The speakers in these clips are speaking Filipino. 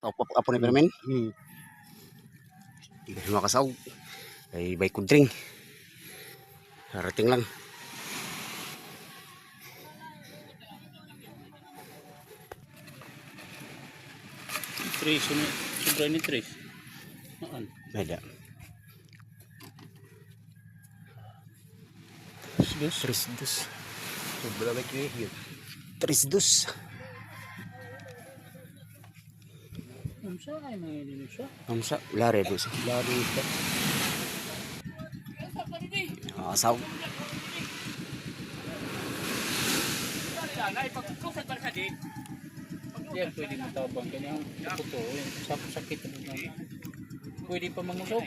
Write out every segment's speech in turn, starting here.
Apo ni Permen. Hmm. Di ka makasaw. Ay bay kudring. Harating lang. Tres, sobra ni tres. Naan. Beda. Tres dos. Sobra ba kayo yun? Tres dos. Amsa ay mga Indonesia. Amsa, lari po siya. Laro ito. Asaw. Yan, pwede matabang. Kanyang puto. Sakit na. Pwede pa mangusok.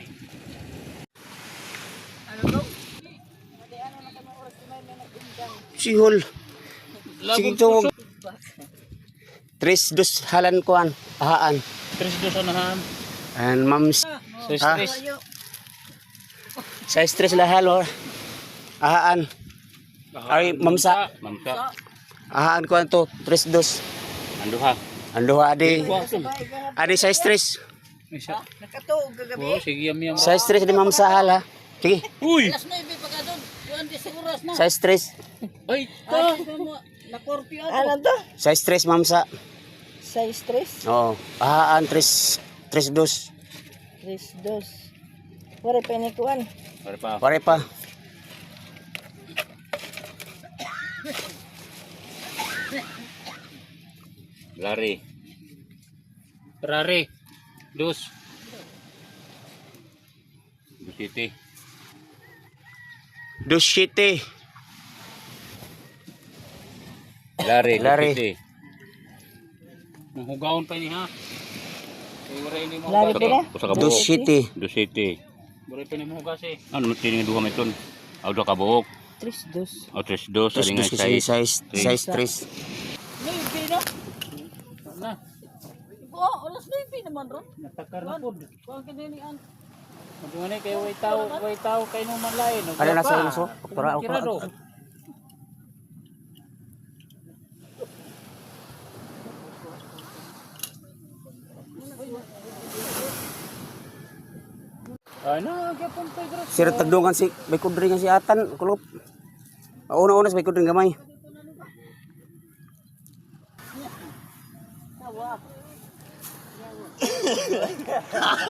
Sihol. Sige Labog to. puso. Tres dos halan kuan. Ahaan. Tres dos anahan. And mams. Tres Ah. tres. Size tres lahal or. Ahaan. Ay, mamsa. Mamsa. Ahaan kuan to. Tres dos. Anduha. Anduha adi. Kuwasun. Adi size tres. Isa. Nakatuog gagabi. Oh, sige yam. Size tres di mamsa hala. Sige. Uy! Alas 9 pa ka doon. Kuan di seguras na. Size tres. Ay, ta. Na korpyo ano to? Size tres mamsa. Size 3. Oo. Ahaan tres. Tres dos. 3-2. Wala pa ni kuan. Pare pa. Pare pa. Lari. Ferrari. Dos. Dos City. Dos city. Lari. Lari. Dos City. Mahugaon pa ni ha. Kaya wala ini mo. Lari pila? Usa ka Dos buok. city. Dos City. Wala pa ni mo hugas eh. Ano tining duha meton? Aw do ka buok. 3-2. Aw tres dos Tres ali dos nga kasi size. size tres. Maybe na. Na. Oh, alas 9 naman ron. Natakar na pud. Kuan ka din an. Magungani kay way taw kay no man lain. Ano na sa iluso? Para Kirado. Ano, gyapon kay gras. Sir tagdungan si may kudring si Atan kulop. Una-una sa may kudring gamay.